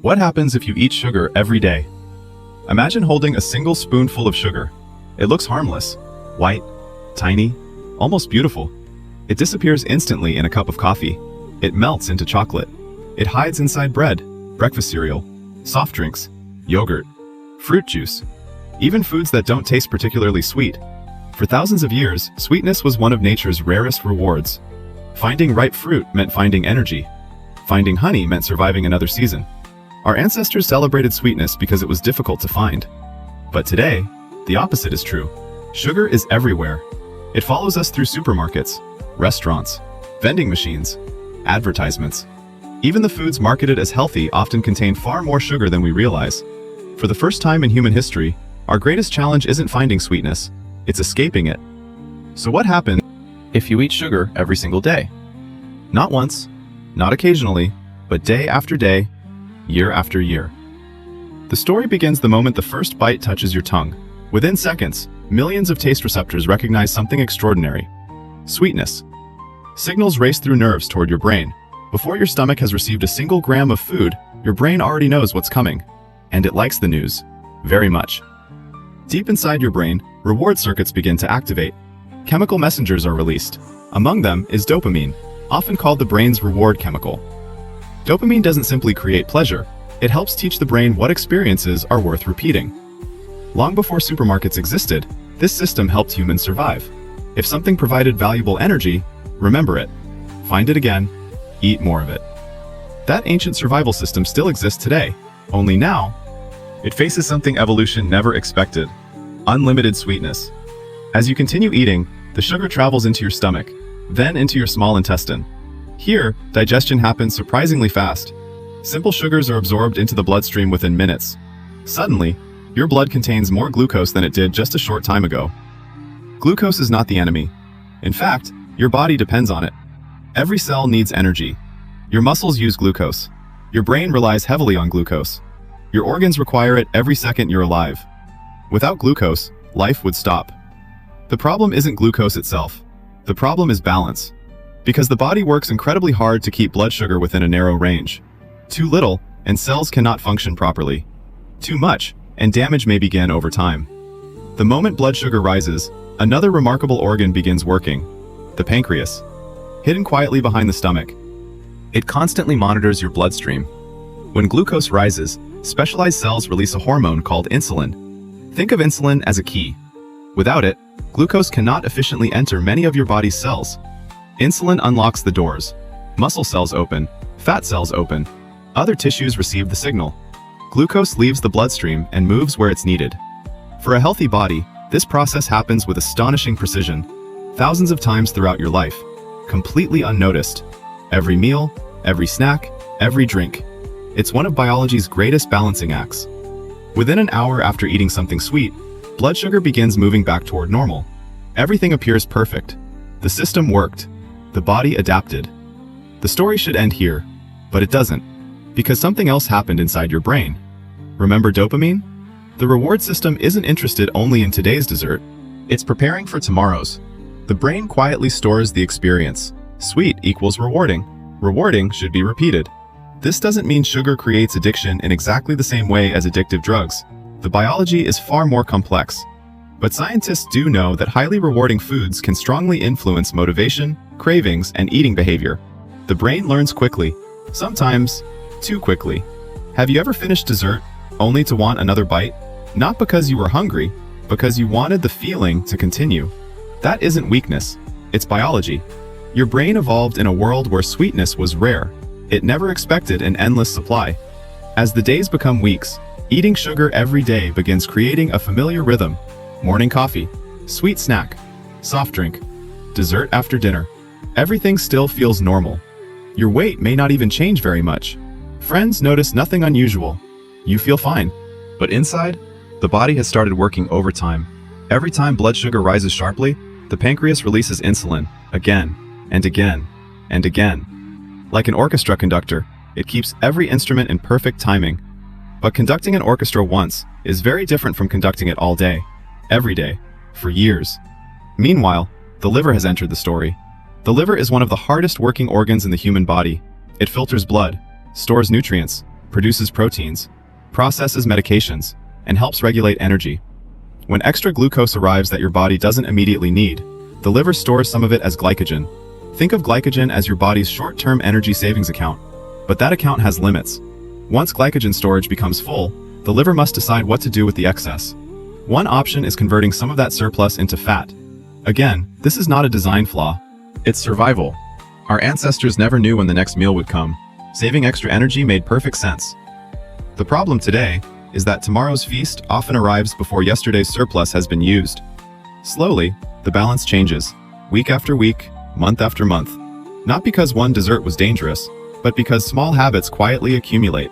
What happens if you eat sugar every day? Imagine holding a single spoonful of sugar. It looks harmless, white, tiny, almost beautiful. It disappears instantly in a cup of coffee. It melts into chocolate. It hides inside bread, breakfast cereal, soft drinks, yogurt, fruit juice, even foods that don't taste particularly sweet. For thousands of years, sweetness was one of nature's rarest rewards. Finding ripe fruit meant finding energy. Finding honey meant surviving another season. Our ancestors celebrated sweetness because it was difficult to find. But today, the opposite is true. Sugar is everywhere. It follows us through supermarkets, restaurants, vending machines, advertisements. Even the foods marketed as healthy often contain far more sugar than we realize. For the first time in human history, our greatest challenge isn't finding sweetness, it's escaping it. So what happens if you eat sugar every single day? Not once, not occasionally, but day after day, year after year. The story begins the moment the first bite touches your tongue. Within seconds, millions of taste receptors recognize something extraordinary. Sweetness. Signals race through nerves toward your brain. Before your stomach has received a single gram of food, your brain already knows what's coming. And it likes the news. Very much. Deep inside your brain, reward circuits begin to activate. Chemical messengers are released. Among them is dopamine, often called the brain's reward chemical. Dopamine doesn't simply create pleasure, it helps teach the brain what experiences are worth repeating. Long before supermarkets existed, this system helped humans survive. If something provided valuable energy, remember it. Find it again, eat more of it. That ancient survival system still exists today, only now, it faces something evolution never expected: unlimited sweetness. As you continue eating, the sugar travels into your stomach, then into your small intestine. Here, digestion happens surprisingly fast. Simple sugars are absorbed into the bloodstream within minutes. Suddenly, your blood contains more glucose than it did just a short time ago. Glucose is not the enemy. In fact, your body depends on it. Every cell needs energy. Your muscles use glucose. Your brain relies heavily on glucose. Your organs require it every second you're alive. Without glucose, life would stop. The problem isn't glucose itself. The problem is balance. Because the body works incredibly hard to keep blood sugar within a narrow range. Too little, and cells cannot function properly. Too much, and damage may begin over time. The moment blood sugar rises, another remarkable organ begins working: the pancreas. Hidden quietly behind the stomach. It constantly monitors your bloodstream. When glucose rises, specialized cells release a hormone called insulin. Think of insulin as a key. Without it, glucose cannot efficiently enter many of your body's cells. Insulin unlocks the doors. Muscle cells open, fat cells open. Other tissues receive the signal. Glucose leaves the bloodstream and moves where it's needed. For a healthy body, this process happens with astonishing precision, thousands of times throughout your life, completely unnoticed. Every meal, every snack, every drink. It's one of biology's greatest balancing acts. Within an hour after eating something sweet, blood sugar begins moving back toward normal. Everything appears perfect. The system worked. The body adapted. The story should end here, but it doesn't, because something else happened inside your brain. Remember dopamine? The reward system isn't interested only in today's dessert. It's preparing for tomorrow's. The brain quietly stores the experience. Sweet equals rewarding. Rewarding should be repeated. This doesn't mean sugar creates addiction in exactly the same way as addictive drugs. The biology is far more complex. But scientists do know that highly rewarding foods can strongly influence motivation, cravings, and eating behavior. The brain learns quickly, sometimes too quickly. Have you ever finished dessert only to want another bite? Not because you were hungry, because you wanted the feeling to continue. That isn't weakness, it's biology. Your brain evolved in a world where sweetness was rare. It never expected an endless supply. As the days become weeks, eating sugar every day begins creating a familiar rhythm. Morning coffee, sweet snack, soft drink, dessert after dinner. Everything still feels normal. Your weight may not even change very much. Friends notice nothing unusual. You feel fine. But inside, the body has started working overtime. Every time blood sugar rises sharply, the pancreas releases insulin, again, and again, and again. Like an orchestra conductor, it keeps every instrument in perfect timing. But conducting an orchestra once is very different from conducting it all day, every day, for years. Meanwhile, the liver has entered the story. The liver is one of the hardest working organs in the human body. It filters blood, stores nutrients, produces proteins, processes medications, and helps regulate energy. When extra glucose arrives that your body doesn't immediately need, the liver stores some of it as glycogen. Think of glycogen as your body's short-term energy savings account, but that account has limits. Once glycogen storage becomes full, the liver must decide what to do with the excess. One option is converting some of that surplus into fat. Again, this is not a design flaw. It's survival. Our ancestors never knew when the next meal would come. Saving extra energy made perfect sense. The problem today is that tomorrow's feast often arrives before yesterday's surplus has been used. Slowly, the balance changes, week after week, month after month. Not because one dessert was dangerous, but because small habits quietly accumulate.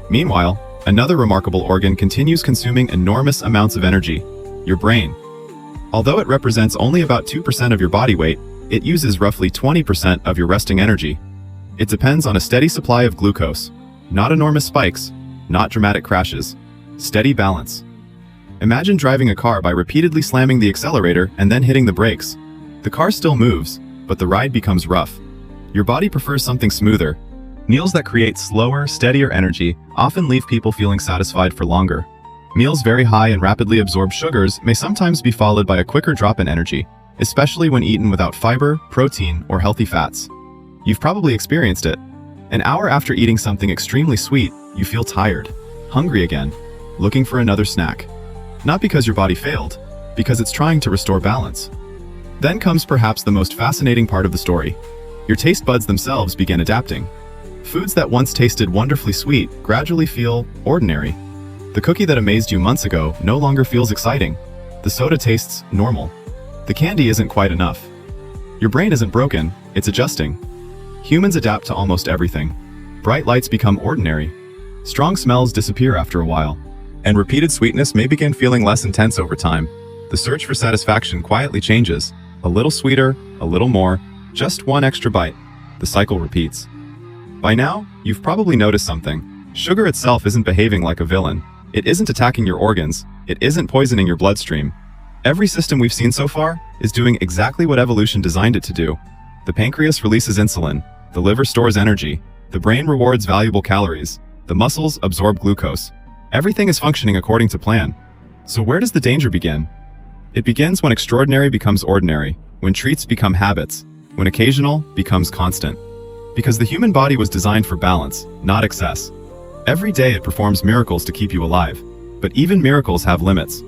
Meanwhile, another remarkable organ continues consuming enormous amounts of energy: your brain. Although it represents only about 2% of your body weight, it uses roughly 20% of your resting energy. It depends on a steady supply of glucose. Not enormous spikes, not dramatic crashes. Steady balance. Imagine driving a car by repeatedly slamming the accelerator and then hitting the brakes. The car still moves, but the ride becomes rough. Your body prefers something smoother. Meals that create slower, steadier energy often leave people feeling satisfied for longer. Meals very high in rapidly absorbed sugars may sometimes be followed by a quicker drop in energy, especially when eaten without fiber, protein, or healthy fats. You've probably experienced it. An hour after eating something extremely sweet, you feel tired, hungry again, looking for another snack. Not because your body failed, because it's trying to restore balance. Then comes perhaps the most fascinating part of the story. Your taste buds themselves begin adapting. Foods that once tasted wonderfully sweet gradually feel ordinary. The cookie that amazed you months ago no longer feels exciting. The soda tastes normal. The candy isn't quite enough. Your brain isn't broken, it's adjusting. Humans adapt to almost everything. Bright lights become ordinary. Strong smells disappear after a while. And repeated sweetness may begin feeling less intense over time. The search for satisfaction quietly changes. A little sweeter, a little more, just one extra bite. The cycle repeats. By now, you've probably noticed something. Sugar itself isn't behaving like a villain. It isn't attacking your organs. It isn't poisoning your bloodstream. Every system we've seen so far is doing exactly what evolution designed it to do. The pancreas releases insulin. The liver stores energy. The brain rewards valuable calories. The muscles absorb glucose. Everything is functioning according to plan. So where does the danger begin? It begins when extraordinary becomes ordinary, when treats become habits, when occasional becomes constant. Because the human body was designed for balance, not excess. Every day it performs miracles to keep you alive, but even miracles have limits.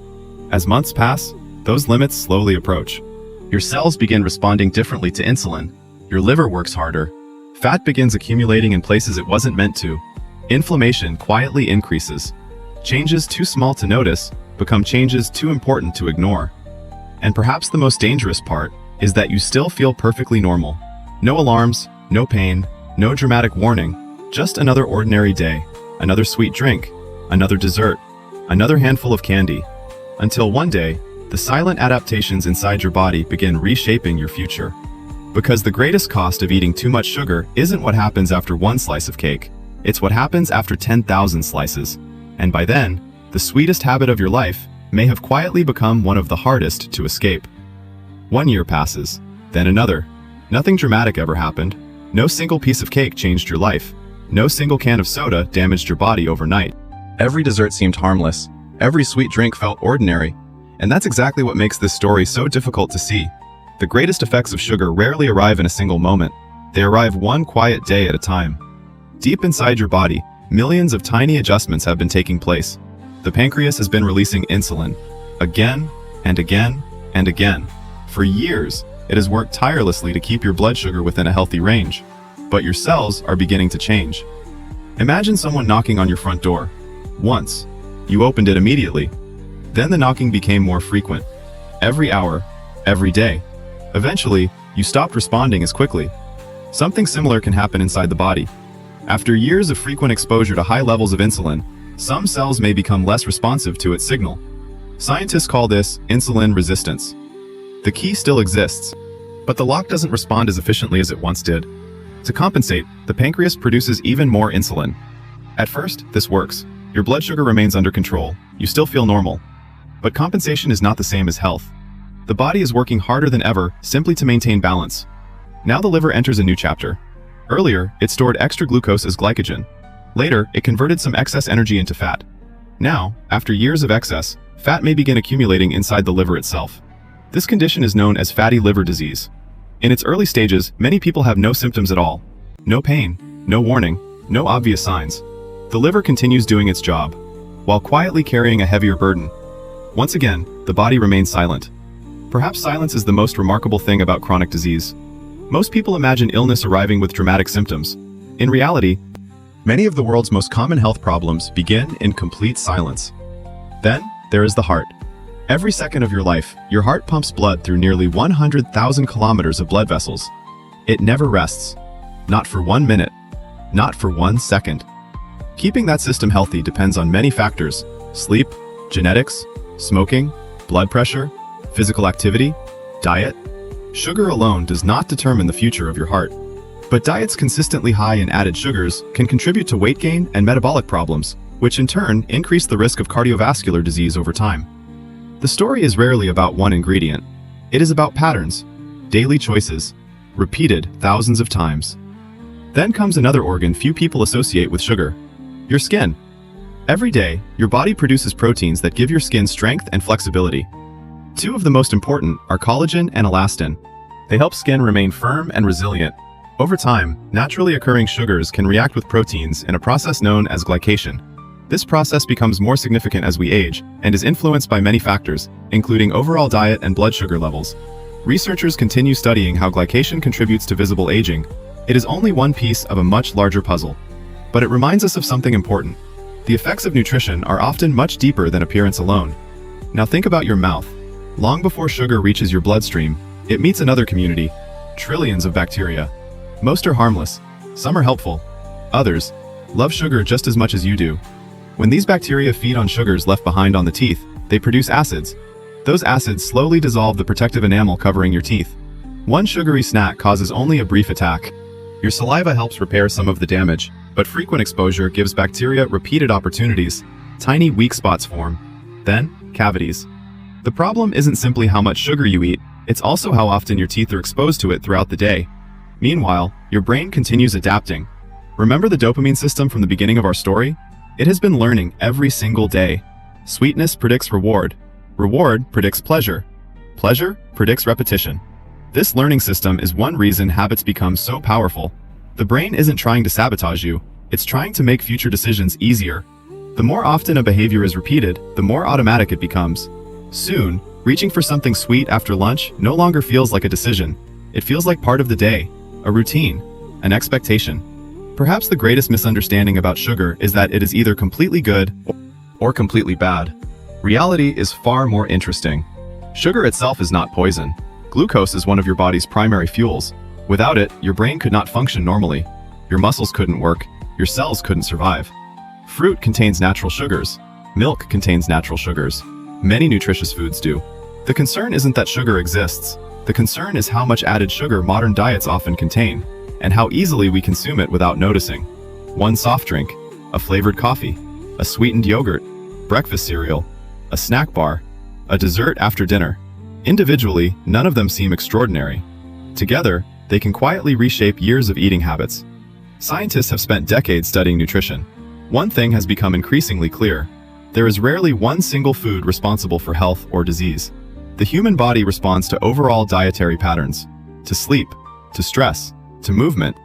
As months pass, those limits slowly approach. Your cells begin responding differently to insulin. Your liver works harder. Fat begins accumulating in places it wasn't meant to. Inflammation quietly increases. Changes too small to notice become changes too important to ignore. And perhaps the most dangerous part is that you still feel perfectly normal. No alarms, no pain, no dramatic warning, just another ordinary day, another sweet drink, another dessert, another handful of candy. Until one day, the silent adaptations inside your body begin reshaping your future. Because the greatest cost of eating too much sugar isn't what happens after one slice of cake, it's what happens after 10,000 slices. And by then, the sweetest habit of your life may have quietly become one of the hardest to escape. 1 year passes, then another. Nothing dramatic ever happened. No single piece of cake changed your life. No single can of soda damaged your body overnight. Every dessert seemed harmless. Every sweet drink felt ordinary. And that's exactly what makes this story so difficult to see. The greatest effects of sugar rarely arrive in a single moment. They arrive one quiet day at a time. Deep inside your body, millions of tiny adjustments have been taking place. The pancreas has been releasing insulin, again and again and again. For years, it has worked tirelessly to keep your blood sugar within a healthy range. But your cells are beginning to change. Imagine someone knocking on your front door. Once, you opened it immediately. Then the knocking became more frequent. Every hour, every day. Eventually, you stopped responding as quickly. Something similar can happen inside the body. After years of frequent exposure to high levels of insulin, some cells may become less responsive to its signal. Scientists call this insulin resistance. The key still exists, but the lock doesn't respond as efficiently as it once did. To compensate, the pancreas produces even more insulin. At first, this works. Your blood sugar remains under control. You still feel normal. But compensation is not the same as health. The body is working harder than ever simply to maintain balance. Now the liver enters a new chapter. Earlier, it stored extra glucose as glycogen. Later, it converted some excess energy into fat. Now, after years of excess, fat may begin accumulating inside the liver itself. This condition is known as fatty liver disease. In its early stages, many people have no symptoms at all. No pain, no warning, no obvious signs. The liver continues doing its job, while quietly carrying a heavier burden. Once again, the body remains silent. Perhaps silence is the most remarkable thing about chronic disease. Most people imagine illness arriving with dramatic symptoms. In reality, many of the world's most common health problems begin in complete silence. Then, there is the heart. Every second of your life, your heart pumps blood through nearly 100,000 kilometers of blood vessels. It never rests. Not for 1 minute. Not for 1 second. Keeping that system healthy depends on many factors: sleep, genetics, smoking, blood pressure, physical activity, diet. Sugar alone does not determine the future of your heart. But diets consistently high in added sugars can contribute to weight gain and metabolic problems, which in turn increase the risk of cardiovascular disease over time. The story is rarely about one ingredient. It is about patterns, daily choices, repeated thousands of times. Then comes another organ few people associate with sugar: your skin. Every day, your body produces proteins that give your skin strength and flexibility. Two of the most important are collagen and elastin. They help skin remain firm and resilient. Over time, naturally occurring sugars can react with proteins in a process known as glycation. This process becomes more significant as we age and is influenced by many factors, including overall diet and blood sugar levels. Researchers continue studying how glycation contributes to visible aging. It is only one piece of a much larger puzzle. But it reminds us of something important. The effects of nutrition are often much deeper than appearance alone. Now think about your mouth. Long before sugar reaches your bloodstream, it meets another community: trillions of bacteria. Most are harmless. Some are helpful. Others love sugar just as much as you do. When these bacteria feed on sugars left behind on the teeth, they produce acids. Those acids slowly dissolve the protective enamel covering your teeth. One sugary snack causes only a brief attack. Your saliva helps repair some of the damage, but frequent exposure gives bacteria repeated opportunities. Tiny weak spots form. Then, cavities. The problem isn't simply how much sugar you eat, it's also how often your teeth are exposed to it throughout the day. Meanwhile, your brain continues adapting. Remember the dopamine system from the beginning of our story? It has been learning every single day. Sweetness predicts reward. Reward predicts pleasure. Pleasure predicts repetition. This learning system is one reason habits become so powerful. The brain isn't trying to sabotage you, it's trying to make future decisions easier. The more often a behavior is repeated, the more automatic it becomes. Soon, reaching for something sweet after lunch no longer feels like a decision. It feels like part of the day, a routine, an expectation. Perhaps the greatest misunderstanding about sugar is that it is either completely good or completely bad. Reality is far more interesting. Sugar itself is not poison. Glucose is one of your body's primary fuels. Without it, your brain could not function normally. Your muscles couldn't work. Your cells couldn't survive. Fruit contains natural sugars. Milk contains natural sugars. Many nutritious foods do. The concern isn't that sugar exists. The concern is how much added sugar modern diets often contain, and how easily we consume it without noticing. One soft drink, a flavored coffee, a sweetened yogurt, breakfast cereal, a snack bar, a dessert after dinner. Individually, none of them seem extraordinary. Together, they can quietly reshape years of eating habits. Scientists have spent decades studying nutrition. One thing has become increasingly clear. There is rarely one single food responsible for health or disease. The human body responds to overall dietary patterns, to sleep, to stress, to movement,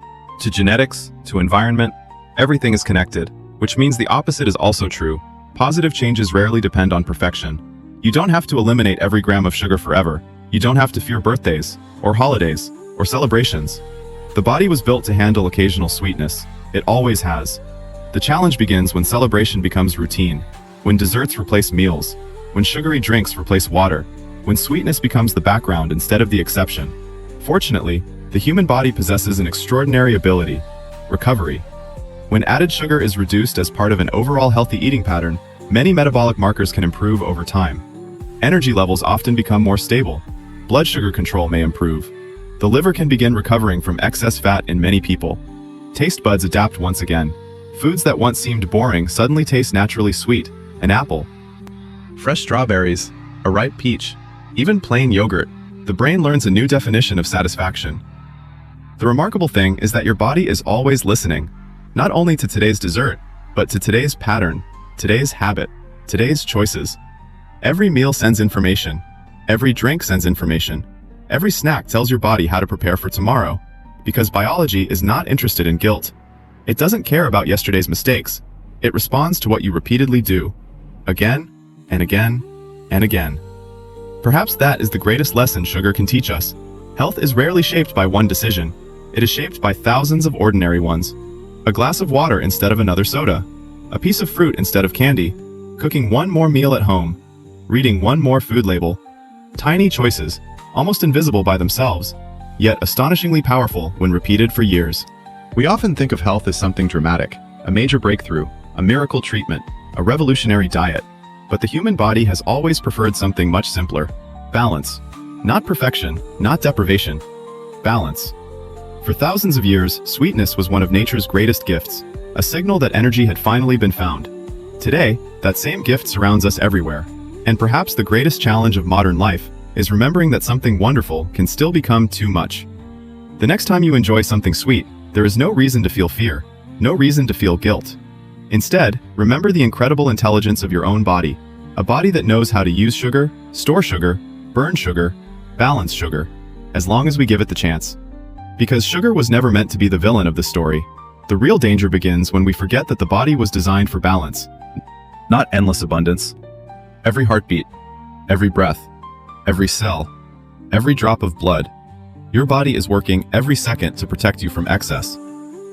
to genetics, to environment. Everything is connected, which means the opposite is also true. Positive changes rarely depend on perfection. You don't have to eliminate every gram of sugar forever. You don't have to fear birthdays, or holidays, or celebrations. The body was built to handle occasional sweetness. It always has. The challenge begins when celebration becomes routine, when desserts replace meals, when sugary drinks replace water, when sweetness becomes the background instead of the exception. Fortunately, the human body possesses an extraordinary ability: recovery. When added sugar is reduced as part of an overall healthy eating pattern, many metabolic markers can improve over time. Energy levels often become more stable. Blood sugar control may improve. The liver can begin recovering from excess fat in many people. Taste buds adapt once again. Foods that once seemed boring suddenly taste naturally sweet. An apple, fresh strawberries, a ripe peach, even plain yogurt. The brain learns a new definition of satisfaction. The remarkable thing is that your body is always listening. Not only to today's dessert, but to today's pattern, today's habit, today's choices. Every meal sends information. Every drink sends information. Every snack tells your body how to prepare for tomorrow, because biology is not interested in guilt. It doesn't care about yesterday's mistakes. It responds to what you repeatedly do, again and again and again. Perhaps that is the greatest lesson sugar can teach us. Health is rarely shaped by one decision. It is shaped by thousands of ordinary ones. A glass of water instead of another soda. A piece of fruit instead of candy. Cooking one more meal at home. Reading one more food label. Tiny choices, almost invisible by themselves, yet astonishingly powerful when repeated for years. We often think of health as something dramatic, a major breakthrough, a miracle treatment, a revolutionary diet. But the human body has always preferred something much simpler. Balance. Not perfection, not deprivation. Balance. For thousands of years, sweetness was one of nature's greatest gifts, a signal that energy had finally been found. Today, that same gift surrounds us everywhere. And perhaps the greatest challenge of modern life is remembering that something wonderful can still become too much. The next time you enjoy something sweet, there is no reason to feel fear, no reason to feel guilt. Instead, remember the incredible intelligence of your own body, a body that knows how to use sugar, store sugar, burn sugar, balance sugar, as long as we give it the chance. Because sugar was never meant to be the villain of the story. The real danger begins when we forget that the body was designed for balance, not endless abundance. Every heartbeat, every breath, every cell, every drop of blood, your body is working every second to protect you from excess.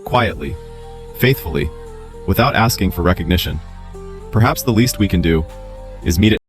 Quietly, faithfully, without asking for recognition. Perhaps the least we can do is meet it